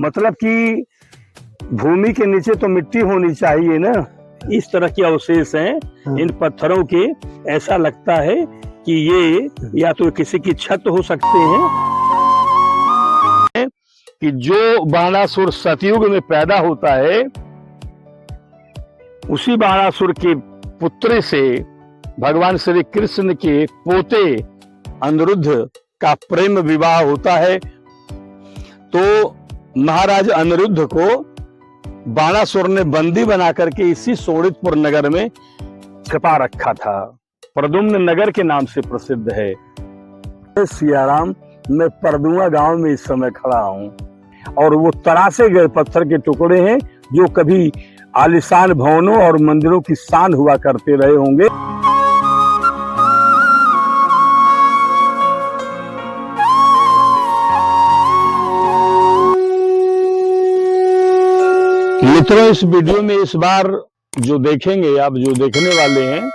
मतलब कि भूमि के नीचे तो मिट्टी होनी चाहिए ना। इस तरह के अवशेष हैं इन पत्थरों के। ऐसा लगता है कि ये या तो किसी की छत हो सकते हैं कि जो बाणासुर सतयुग में पैदा होता है उसी बाणासुर के पुत्र से भगवान श्री कृष्ण के पोते अनिरुद्ध का प्रेम विवाह होता है। तो महाराज अनिरुद्ध को बाणासुर ने बंदी बना करके इसी शोणितपुर नगर में छिपा रखा था। प्रद्युम्न नगर के नाम से प्रसिद्ध है। सियाराम, मैं परदुआ गांव में इस समय खड़ा हूं और वो तरासे गए पत्थर के टुकड़े हैं जो कभी आलिशान भवनों और मंदिरों की शान हुआ करते रहे होंगे। मित्रों, इस वीडियो में इस बार जो देखेंगे आप, जो देखने वाले हैं,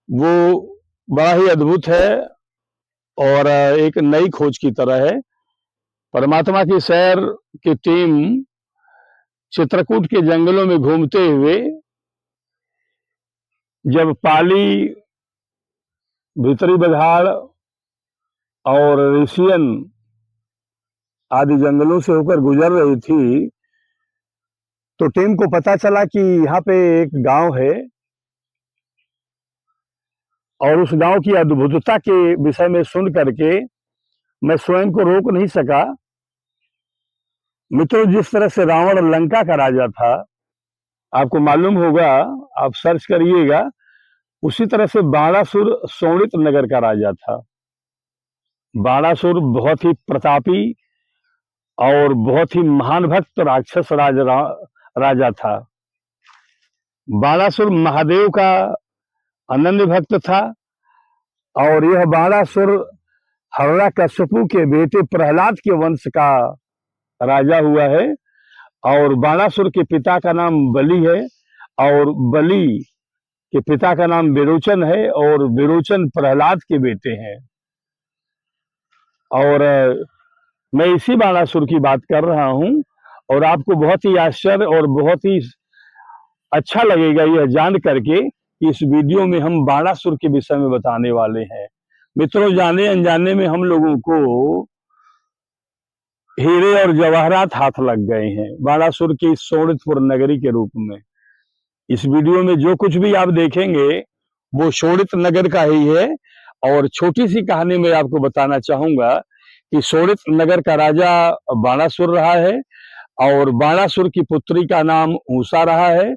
वो बड़ा ही अद्भुत है और एक नई खोज की तरह है। परमात्मा की सैर की टीम चित्रकूट के जंगलों में घूमते हुए जब पाली, भीतरी बघाड़ और ऋषियन आदि जंगलों से होकर गुजर रही थी तो टीम को पता चला कि यहाँ पे एक गांव है और उस गांव की अद्भुतता के विषय में सुन करके मैं स्वयं को रोक नहीं सका। मित्रों, जिस तरह से रावण लंका का राजा था, आपको मालूम होगा, आप सर्च करिएगा, उसी तरह से बाणासुर शोणित नगर का राजा था। बाणासुर बहुत ही प्रतापी और बहुत ही महान भक्त राक्षस राजा था। बाणासुर महादेव का अनन्य भक्त था और यह बाणासुर हिरण्यकश्यपु के बेटे प्रहलाद के वंश का राजा हुआ है और बाणासुर के पिता का नाम बलि है और बलि के पिता का नाम विरोचन है और विरोचन प्रहलाद के बेटे हैं। और मैं इसी बाणासुर की बात कर रहा हूं और आपको बहुत ही आश्चर्य और बहुत ही अच्छा लगेगा यह जान करके कि इस वीडियो में हम बाणासुर के विषय में बताने वाले हैं। मित्रों, जाने अनजाने में हम लोगों को हीरे और जवाहरात हाथ लग गए हैं बाणासुर की इस शोणितपुर नगरी के रूप में। इस वीडियो में जो कुछ भी आप देखेंगे वो शोणित नगर का ही है। और छोटी सी कहानी मैं आपको बताना चाहूंगा कि शोणित नगर का राजा बाणासुर रहा है और बाणासुर की पुत्री का नाम उषा रहा है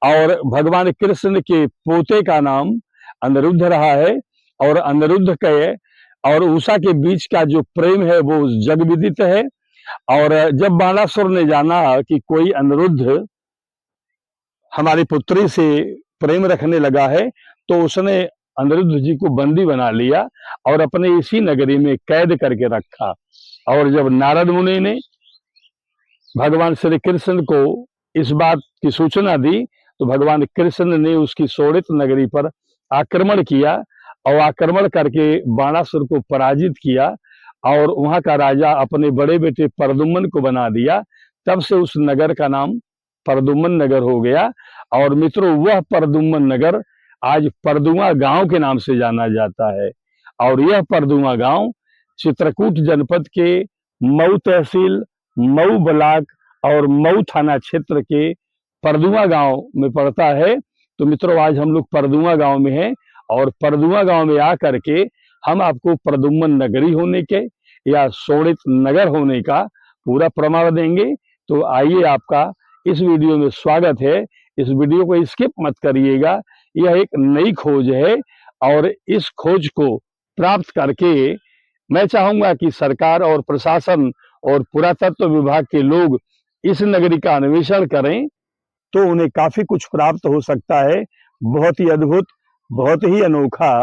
और भगवान कृष्ण के पोते का नाम अनिरुद्ध रहा है। और अनिरुद्ध के और उषा के बीच का जो प्रेम है वो जग विदित है। और जब बाणासुर ने जाना कि कोई अनिरुद्ध हमारी पुत्री से प्रेम रखने लगा है तो उसने अनिरुद्ध जी को बंदी बना लिया और अपने इसी नगरी में कैद करके रखा। और जब नारद मुनि ने भगवान श्री कृष्ण को इस बात की सूचना दी तो भगवान कृष्ण ने उसकी शोणित नगरी पर आक्रमण किया और आक्रमण करके बाणासुर को पराजित किया और वहां का राजा अपने बड़े बेटे प्रद्युम्न को बना दिया। तब से उस नगर का नाम प्रद्युम्न नगर हो गया। और मित्रों, वह प्रद्युम्न नगर आज परदुआ गांव के नाम से जाना जाता है। और यह परदुआ गांव चित्रकूट जनपद के मऊ तहसील, मऊ ब्लॉक और मऊ थाना क्षेत्र के परदुआ गांव में पड़ता है। तो मित्रों, आज हम लोग परदुआ गांव में हैं और परदुआ गांव में आकर के हम आपको प्रद्युम्न नगरी होने के या शोणित नगर होने का पूरा प्रमाण देंगे। तो आइए, आपका इस वीडियो में स्वागत है। इस वीडियो को स्किप मत करिएगा। यह एक नई खोज है और इस खोज को प्राप्त करके मैं चाहूंगा कि सरकार और प्रशासन और पुरातत्व विभाग के लोग इस नगरी का अन्वेषण करें तो उन्हें काफी कुछ प्राप्त हो सकता है। बहुत ही अद्भुत, बहुत ही अनोखा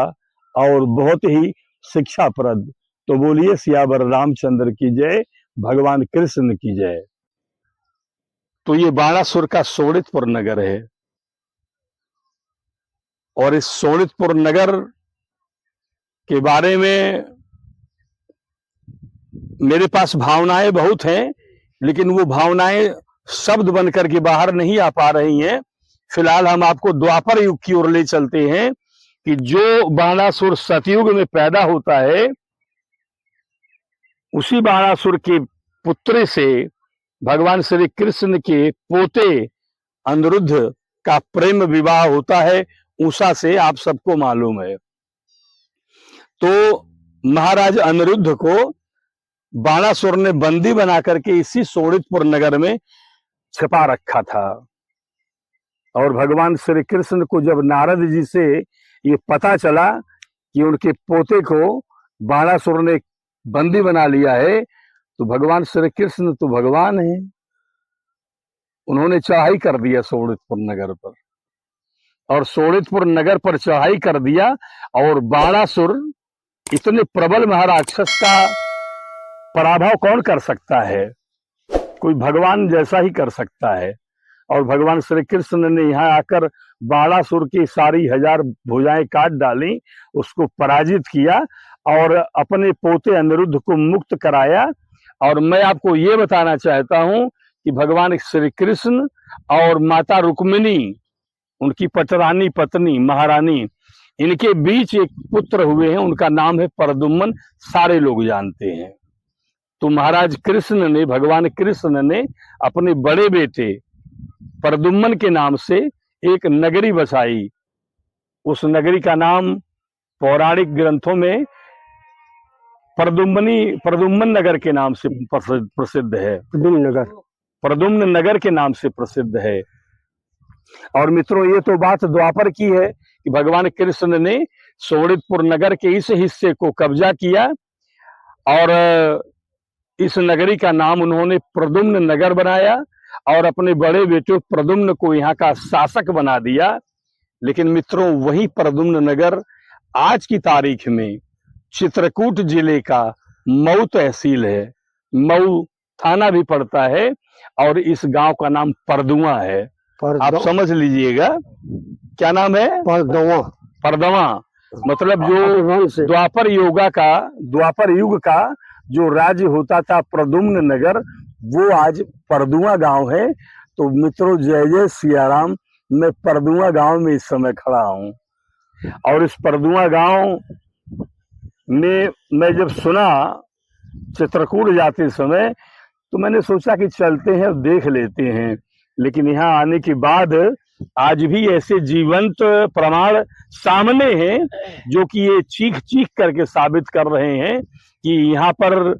और बहुत ही शिक्षाप्रद। तो बोलिए सियावर रामचंद्र की जय, भगवान कृष्ण की जय। तो ये बाणासुर का शोणितपुर नगर है और इस शोणितपुर नगर के बारे में मेरे पास भावनाएं बहुत हैं लेकिन वो भावनाएं शब्द बन करके बाहर नहीं आ पा रही हैं। फिलहाल हम आपको द्वापर युग की ओर ले चलते हैं कि जो बाणासुर सतयुग में पैदा होता है, उसी बाणासुर के पुत्र से भगवान श्री कृष्ण के पोते अनिरुद्ध का प्रेम विवाह होता है। उषा से आप सबको मालूम है। तो महाराज अनिरुद्ध को बाणासुर ने बंदी बना करके इसी शोणितपुर नगर में छिपा रखा था। और भगवान श्री कृष्ण को जब नारद जी से ये पता चला कि उनके पोते को बाणासुर ने बंदी बना लिया है, तो भगवान श्री कृष्ण तो भगवान है, उन्होंने चढ़ाई कर दिया शोणितपुर नगर पर। और शोणितपुर नगर पर चढ़ाई कर दिया और बाणासुर इतने प्रबल महाराक्षस का पराभव कौन कर सकता है? कोई भगवान जैसा ही कर सकता है। और भगवान श्री कृष्ण ने यहाँ आकर बाणासुर की सारी 1000 भुजाएं काट डाली, उसको पराजित किया और अपने पोते अनिरुद्ध को मुक्त कराया। और मैं आपको ये बताना चाहता हूं कि भगवान श्री कृष्ण और माता रुक्मिणी, उनकी पटरानी पत्नी महारानी, इनके बीच एक पुत्र हुए हैं, उनका नाम है प्रद्युम्न, सारे लोग जानते हैं। तो महाराज कृष्ण ने, भगवान कृष्ण ने अपने बड़े बेटे प्रद्युम्न के नाम से एक नगरी बसाई। उस नगरी का नाम पौराणिक ग्रंथों में प्रद्युम्न नगर के नाम से प्रसिद्ध है। प्रद्युम्न नगर के नाम से प्रसिद्ध है। और मित्रों, ये तो बात द्वापर की है कि भगवान कृष्ण ने शोणितपुर नगर के इस हिस्से को कब्जा किया और इस नगरी का नाम उन्होंने प्रद्युम्न नगर बनाया और अपने बड़े बेटे प्रद्युम्न को यहाँ का शासक बना दिया। लेकिन मित्रों, वही प्रद्युम्न नगर आज की तारीख में चित्रकूट जिले का मऊ तहसील है, मऊ थाना भी पड़ता है और इस गांव का नाम परदुआ है। आप समझ लीजिएगा क्या नाम है? परदवा। मतलब जो द्वापर युग का जो राज्य होता था प्रद्युम्न नगर, वो आज परदुआ गांव है। तो मित्रों, जय जय सिया राम। मैं परदुआ गांव में इस समय खड़ा हूं और इस परदुआ गांव में मैं जब सुना चित्रकूट जाते समय, तो मैंने सोचा कि चलते हैं और देख लेते हैं। लेकिन यहाँ आने के बाद आज भी ऐसे जीवंत प्रमाण सामने हैं जो कि ये चीख चीख करके साबित कर रहे हैं कि यहाँ पर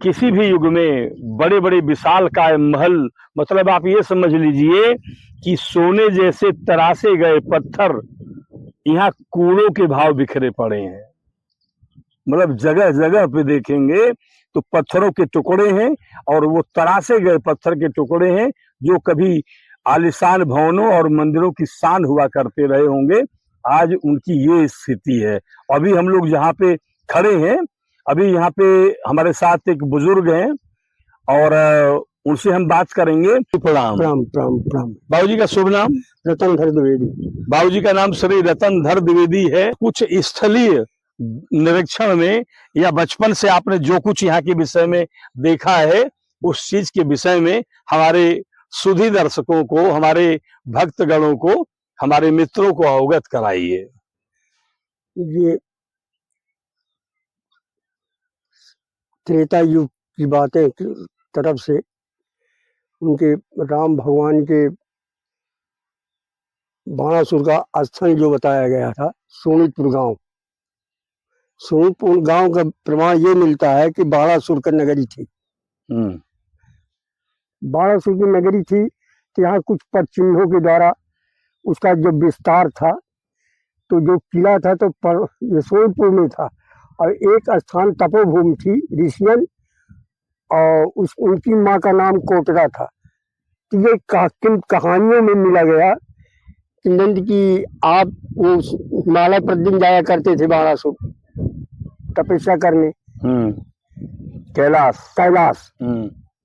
किसी भी युग में बड़े बड़े विशालकाय महल, मतलब आप ये समझ लीजिए कि सोने जैसे तरासे गए पत्थर यहाँ कूड़ों के भाव बिखरे पड़े हैं। मतलब जगह जगह पे देखेंगे तो पत्थरों के टुकड़े हैं और वो तरासे गए पत्थर के टुकड़े हैं जो कभी आलिशान भवनों और मंदिरों की शान हुआ करते रहे होंगे। आज उनकी ये स्थिति है। अभी हम लोग जहाँ पे खड़े हैं, अभी यहाँ पे हमारे साथ एक बुजुर्ग हैं और उनसे हम बात करेंगे। प्रणाम। प्रणाम प्रणाम प्रणाम। बाबूजी का शुभ नाम? रतनधर द्विवेदी। बाबूजी का नाम श्री रतनधर द्विवेदी है। कुछ स्थलीय निरीक्षण में या बचपन से आपने जो कुछ यहाँ के विषय में देखा है, उस चीज के विषय में हमारे सुधी दर्शकों को, हमारे भक्तगणों को, हमारे मित्रों को अवगत कराइए। ये त्रेता युग की बातें तरफ से उनके राम भगवान के बाणासुर का स्थल जो बताया गया था, शोणितपुर गांव। शोणितपुर गांव का प्रमाण ये मिलता है कि बाणासुर की नगरी थी। बाणासुर की नगरी थी तो यहाँ कुछ पदचिन्हों के द्वारा उसका जो विस्तार था, तो जो किला था तो ये शोणितपुर में था और एक स्थान तपोभूमि थी ऋषियन, और उनकी माँ का नाम कोटरा था। तो ये किन कहानियों में मिला गया कि की आप वो हिमालय प्रतिदिन जाया करते थे बाणासुर तपस्या करने, कैलाश।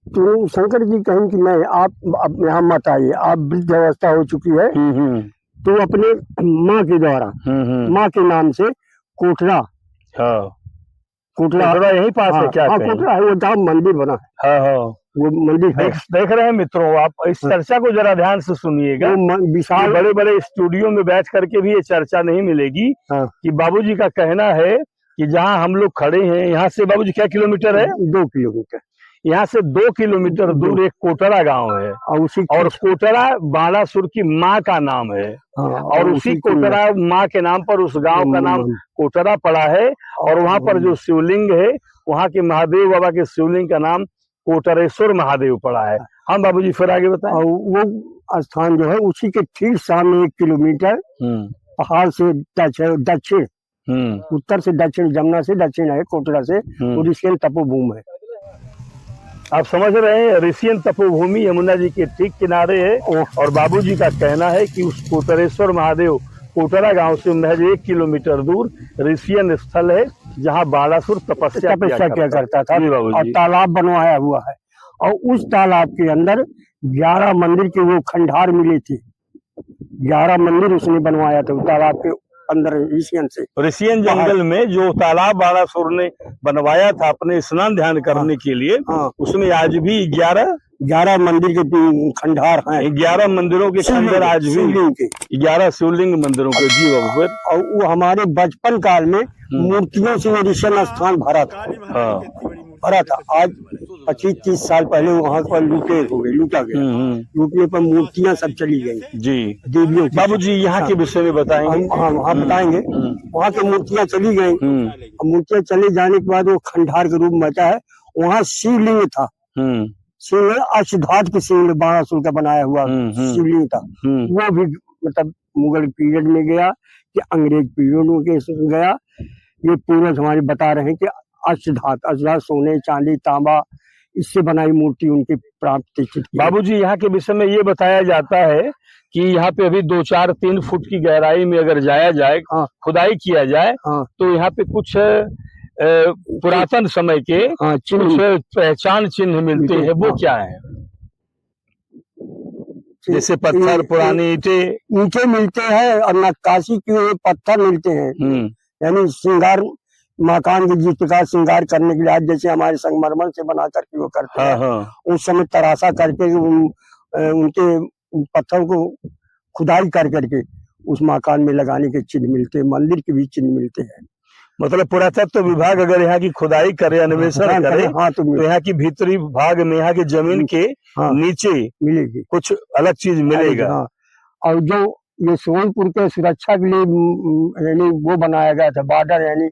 तो शंकर जी कहें कि नहीं, आप यहाँ मत आइए, आप वृद्ध अवस्था हो चुकी है। तो अपने माँ के द्वारा, माँ के नाम से कोटरा कोटला यहीं पास है क्या? हाँ, कहीं? कोटला है, वो जहाँ मंदिर बना है, हाँ हाँ, वो मंदिर है। देख रहे हैं मित्रों, आप इस चर्चा को जरा ध्यान से सुनिएगा। वो विशाल बड़े बड़े स्टूडियो में बैठ करके भी ये चर्चा नहीं मिलेगी। हाँ। कि बाबूजी का कहना है कि जहाँ हम लोग खड़े हैं, यहाँ से बाबूजी क्या किलोमीटर है? 2 किलोमीटर। यहाँ से 2 किलोमीटर दूर एक कोटरा गांव है, और कोटरा बाणासुर की माँ का नाम है। हाँ, और उसी कोटरा माँ के नाम पर उस गांव का नाम कोटरा पड़ा है। और वहाँ पर जो शिवलिंग है, वहाँ के महादेव बाबा के शिवलिंग का नाम कोटरेश्वर महादेव पड़ा है। हम बाबूजी फिर आगे बताएं। और वो स्थान जो है उसी के ठीक सामने 1 किलोमीटर पहाड़ से दक्षिण, उत्तर से दक्षिण, जमुना से दक्षिण है, कोटरा से ऋषियन तपोभूमि है। आप समझ रहे हैं, ऋषियन तपोभूमि यमुना जी के ठीक किनारे है। और बाबूजी का कहना है कि उस कोटरेश्वर महादेव कोटरा गांव से महज 1 किलोमीटर दूर ऋषियन स्थल है, जहां बाणासुर तपस्या किया करता था। और तालाब बनवाया हुआ है, और उस तालाब के अंदर 11 मंदिर के वो खंडार मिले थे। 11 मंदिर उसने बनवाया था तालाब के अंदर, ऋषियन जंगल में जो तालाब बाणासुर ने बनवाया था अपने स्नान ध्यान करने के लिए। उसमें आज भी 11 मंदिर के खंडार हैं। 11 मंदिरों के खंडर आज भी 11 शिवलिंग मंदिरों के। जी बाबू। और वो हमारे बचपन काल में मूर्तियों से ऋषियन स्थान भरा था। भरा था। आज 25-30 साल पहले वहाँ पर लूटा गया। लूटने पर मूर्तियां सब चली गई जी, देवियों की। बाबूजी यहाँ के विषय में बताएंगे? हम बताएंगे। वहाँ की मूर्तियां चली गई। मूर्तियां चले जाने के बाद वो खंडार के रूप में बचा है। वहाँ शिवलिंग था। शिवलिंग अष्टधातु के शिवलिंग, बाणासुर का बनाया हुआ शिवलिंग था। वो भी मतलब मुगल पीरियड में गया कि अंग्रेज पीरियड में गया। ये पूर्वज हमारे बता रहे हैं कि अष्टधातु सोने, चांदी, तांबा, इससे बनाई मूर्ति उनकी प्राप्त। बाबूजी यहाँ के विषय में ये बताया जाता है कि यहाँ पे अभी 2, 4, 3 फुट की गहराई में अगर जाया जाए, खुदाई किया जाए, तो यहाँ पे कुछ पुरातन समय के कुछ पहचान चिन्ह मिलते हैं। वो क्या है? जैसे पत्थर, पुरानी ईंटें मिलते हैं, और नक्काशी के पत्थर मिलते हैं। यानी श्रृंगार मकान की जिस प्रकार श्रृंगार करने के लिए आज जैसे हमारे संगमरमर से बना करके वो करते हैं, उस समय तराशा करके उनके पत्थर को खुदाई कर करके उस मकान में लगाने के चिन्ह मिलते हैं। मंदिर के भी चिन्ह मिलते हैं। मतलब पुरातत्व विभाग अगर यहाँ की खुदाई करे, अन्वेषण करे, तो यहाँ की भीतरी भाग में, यहाँ की जमीन के नीचे मिलेगी कुछ अलग चीज मिलेगा। और जो ये सोनपुर के सुरक्षा के लिए यानी वो बनाया गया था बॉर्डर, यानी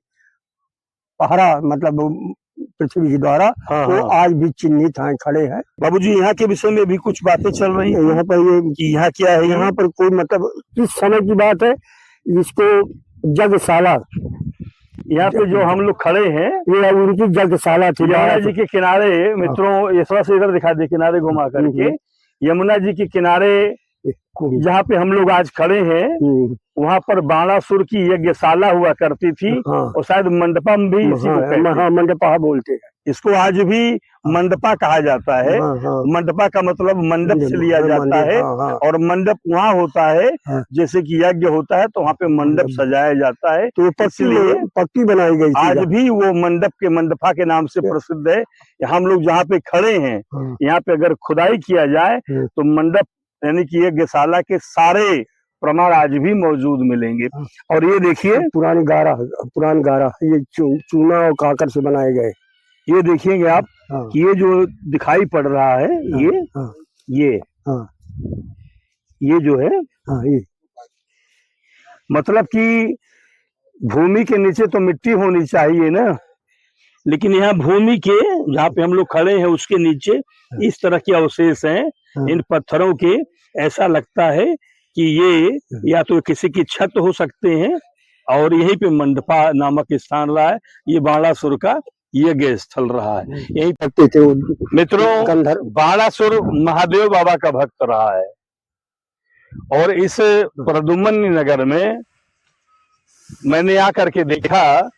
पहरा, मतलब पृथ्वी के द्वारा, वो आज भी चिन्हित हैं, खड़े हैं। बाबूजी यहाँ के विषय में भी कुछ बातें चल रही है यहाँ पर, ये कि यहाँ क्या है? यहाँ पर कोई मतलब किस समय की बात है, इसको जगशाला, यहाँ पे जो हम लोग खड़े हैं, ये उनकी जगशाला थी। यमुना जी के किनारे मित्रों, ये थोड़ा सा इधर दिखा दे, किनारे घुमा करके, यमुना जी के किनारे जहाँ पे हम लोग आज खड़े हैं, वहाँ पर बाणासुर की यज्ञशाला हुआ करती थी। और शायद मंडपा भी मंडपा बोलते हैं इसको, आज भी मंडपा कहा जाता है। मंडपा का मतलब मंडप से लिया जाता है। और मंडप वहाँ होता है जैसे कि यज्ञ होता है, तो वहाँ पे मंडप सजाया जाता है। तो पक्की बनाई गई। आज भी वो मंडप के मंडपा के नाम से प्रसिद्ध है। हम लोग जहाँ पे खड़े हैं, यहाँ पे अगर खुदाई किया जाए तो मंडप यानी कि यज्ञशाला के सारे प्रमाण आज भी मौजूद मिलेंगे। और ये देखिए पुरानी गारा, ये चूना और काकर से बनाए गए। ये देखिएगा आप कि ये जो दिखाई पड़ रहा है, ये जो है, ये मतलब कि भूमि के नीचे तो मिट्टी होनी चाहिए ना, लेकिन यहाँ भूमि के जहाँ पे हम लोग खड़े हैं उसके नीचे इस तरह के अवशेष हैं इन पत्थरों के। ऐसा लगता है कि ये या तो किसी की छत हो सकते हैं, और यहीं पे मंडपा नामक स्थान रहा है। ये बाणासुर का यज्ञ स्थल रहा है। यही भक्ति थे मित्रों, बाणासुर महादेव बाबा का भक्त रहा है। और इस प्रदुमन नगर में मैंने आकर के देखा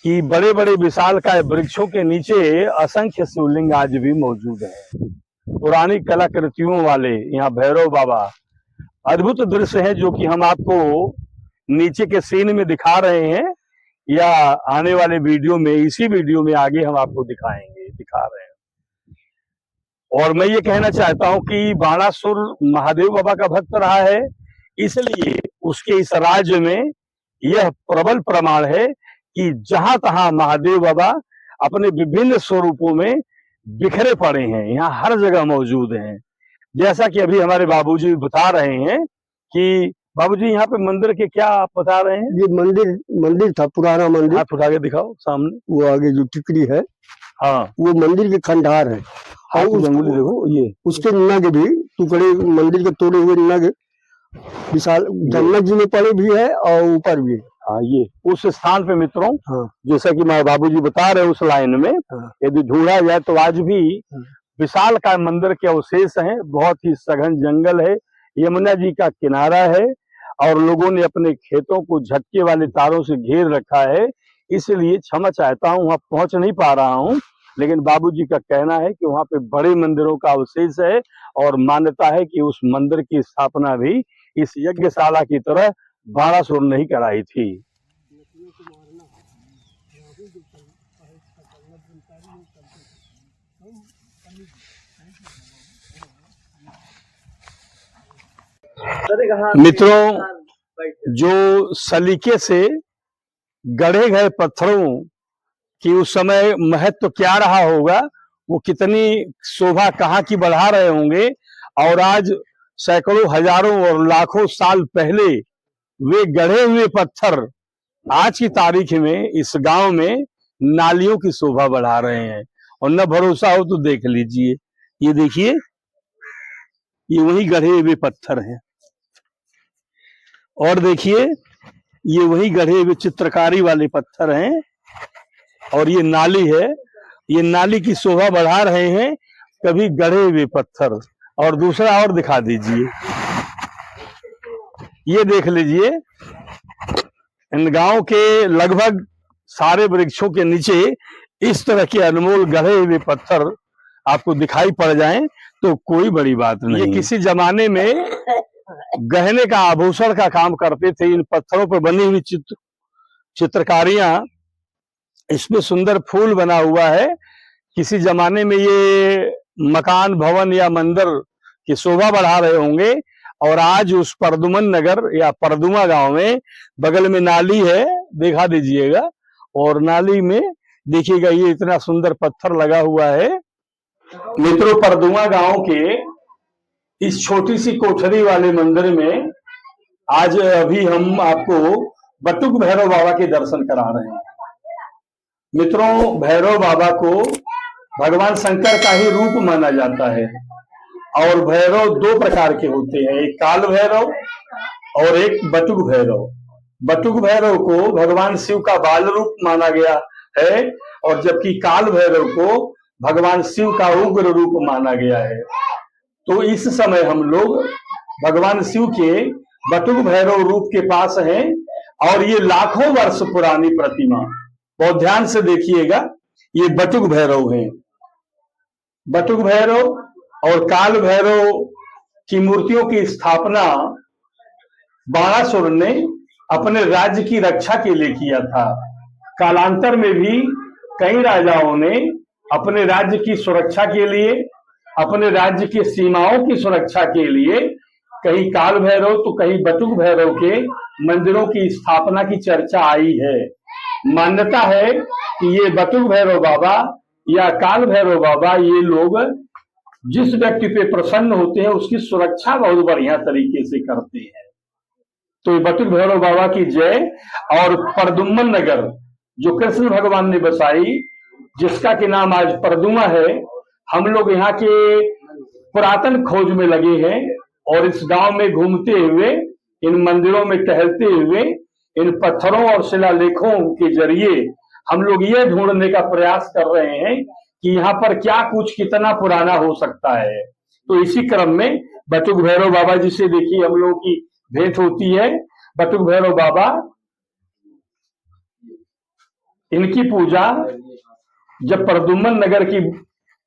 कि बड़े बड़े विशालकाय वृक्षों के नीचे असंख्य शिवलिंग आज भी मौजूद है। पुरानी कलाकृतियों वाले यहाँ भैरव बाबा, अद्भुत दृश्य है जो कि हम आपको नीचे के सीन में दिखा रहे हैं। या आने वाले वीडियो में, इसी वीडियो में आगे हम आपको दिखा रहे हैं। और मैं ये कहना चाहता हूं कि बाणासुर महादेव बाबा का भक्त रहा है, इसलिए उसके इस राज्य में यह प्रबल प्रमाण है कि जहां तहां महादेव बाबा अपने विभिन्न स्वरूपों में बिखरे पड़े हैं, यहाँ हर जगह मौजूद हैं। जैसा कि अभी हमारे बाबूजी बता रहे हैं कि बाबूजी यहाँ पे मंदिर के क्या आप बता रहे हैं? ये मंदिर था, पुराना मंदिर। हाथ उठा के दिखाओ सामने, वो आगे जो टिकरी है, हाँ वो मंदिर के खंडहर है। हाँ, अंगुली देखो, ये उसके नग भी टुकड़े, मंदिर के तोड़े हुए नग विशाल जन्नत जी में पड़े भी है और ऊपर भी है। हाँ, ये उस स्थान पे मित्रों, हाँ, जैसा कि हमारे बाबूजी बता रहे हैं, उस लाइन में हाँ, यदि ढूंढा जाए तो आज भी विशाल का मंदिर के अवशेष हैं। बहुत ही सघन जंगल है, यमुना जी का किनारा है और लोगों ने अपने खेतों को झटके वाले तारों से घेर रखा है। इसलिए क्षमा चाहता हूँ, वहां पहुंच नहीं पा रहा हूँ, लेकिन बाबूजी का कहना है कि वहां पे बड़े मंदिरों का अवशेष है और मान्यता है कि उस मंदिर की स्थापना भी इस यज्ञशाला की तरह बाणासुर ने ही कराई थी। मित्रों, जो सलीके से गढ़े गए पत्थरों की उस समय महत्व क्या रहा होगा, वो कितनी शोभा कहाँ की बढ़ा रहे होंगे, और आज सैकड़ों, हजारों और लाखों साल पहले वे गढ़े हुए पत्थर आज की तारीख में इस गांव में नालियों की शोभा बढ़ा रहे हैं। और न भरोसा हो तो देख लीजिए, ये देखिए, ये वही गढ़े हुए पत्थर हैं। और देखिए, ये वही गढ़े हुए चित्रकारी वाले पत्थर हैं और ये नाली है, ये नाली की शोभा बढ़ा रहे हैं कभी गढ़े हुए पत्थर। और दूसरा और दिखा दीजिए, ये देख लीजिए, इन गांव के लगभग सारे वृक्षों के नीचे इस तरह के अनमोल गढ़े हुए पत्थर आपको दिखाई पड़ जाएं तो कोई बड़ी बात नहीं। ये किसी जमाने में गहने का, आभूषण का काम करते थे। इन पत्थरों पर बनी हुई चित्रकारियां, इसमें सुंदर फूल बना हुआ है। किसी जमाने में ये मकान, भवन या मंदिर की शोभा बढ़ा रहे होंगे। और आज उस परदुमन नगर या परदुमा गांव में बगल में नाली है, देखा दीजिएगा, और नाली में देखिएगा ये इतना सुंदर पत्थर लगा हुआ है। मित्रों, परदुमा गांव के इस छोटी सी कोठरी वाले मंदिर में आज अभी हम आपको बटुक भैरव बाबा के दर्शन करा रहे हैं। मित्रों, भैरव बाबा को भगवान शंकर का ही रूप माना जाता है। और भैरव दो प्रकार के होते हैं, एक काल भैरव और एक बटुक भैरव। बटुक भैरव को भगवान शिव का बाल रूप माना गया है, और जबकि काल भैरव को भगवान शिव का उग्र रूप माना गया है। तो इस समय हम लोग भगवान शिव के बटुक भैरव रूप के पास हैं, और ये लाखों वर्ष पुरानी प्रतिमा, बहुत ध्यान से देखिएगा, ये बटुक भैरव हैं। बटुक भैरव और काल भैरव की मूर्तियों की स्थापना बाणासुर ने अपने राज्य की रक्षा के लिए किया था। कालांतर में भी कई राजाओं ने अपने राज्य की सुरक्षा के लिए, अपने राज्य की सीमाओं की सुरक्षा के लिए कहीं काल भैरव तो कहीं बटुक भैरव के मंदिरों की स्थापना की चर्चा आई है। मान्यता है कि ये बटुक भैरव बाबा या काल भैरव बाबा, ये लोग जिस व्यक्ति पे प्रसन्न होते हैं उसकी सुरक्षा बहुत बढ़िया तरीके से करते हैं। तो ये बटुक भैरव बाबा की जय। और परदुम्मन नगर जो कृष्ण भगवान ने बसाई, जिसका कि नाम आज परदुमा है, हम लोग यहाँ के पुरातन खोज में लगे हैं और इस गांव में घूमते हुए, इन मंदिरों में टहलते हुए, इन पत्थरों और शिलालेखों के जरिए हम लोग ये ढूंढने का प्रयास कर रहे हैं कि यहाँ पर क्या कुछ कितना पुराना हो सकता है। तो इसी क्रम में बटुक भैरव बाबा जी से देखिए हम लोगों की भेंट होती है। बटुक भैरव बाबा, इनकी पूजा जब परदुम्मन नगर की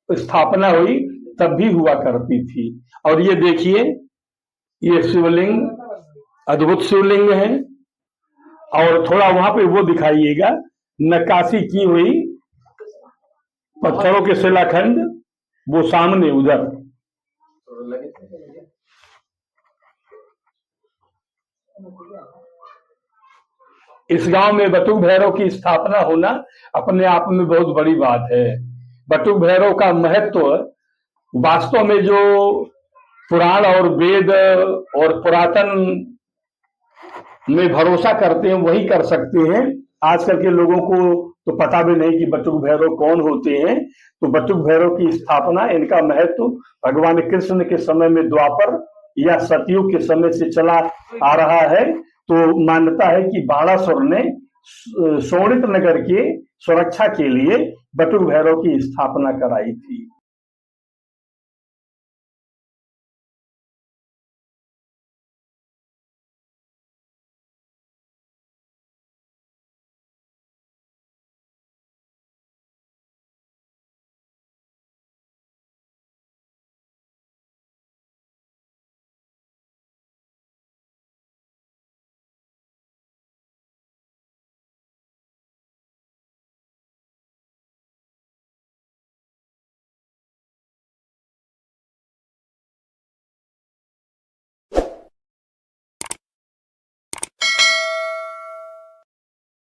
स्थापना हुई तब भी हुआ करती थी। और ये देखिए, ये शिवलिंग, अद्भुत शिवलिंग है। और थोड़ा वहां पे वो दिखाइएगा, नक्काशी की हुई पत्थरों के शिलाखंड, वो सामने उधर। इस गांव में बटुक भैरव की स्थापना होना अपने आप में बहुत बड़ी बात है। बटुक भैरव का महत्व वास्तव में जो पुराण और वेद और पुरातन में भरोसा करते हैं वही कर सकते हैं। आजकल के लोगों को तो पता भी नहीं कि बटुक भैरव कौन होते हैं। तो बटुक भैरव की स्थापना, इनका महत्व भगवान कृष्ण के समय में द्वापर या सतयुग के समय से चला आ रहा है। तो मान्यता है कि बाणासुर ने शोणित नगर के सुरक्षा के लिए बटुक भैरव की स्थापना कराई थी।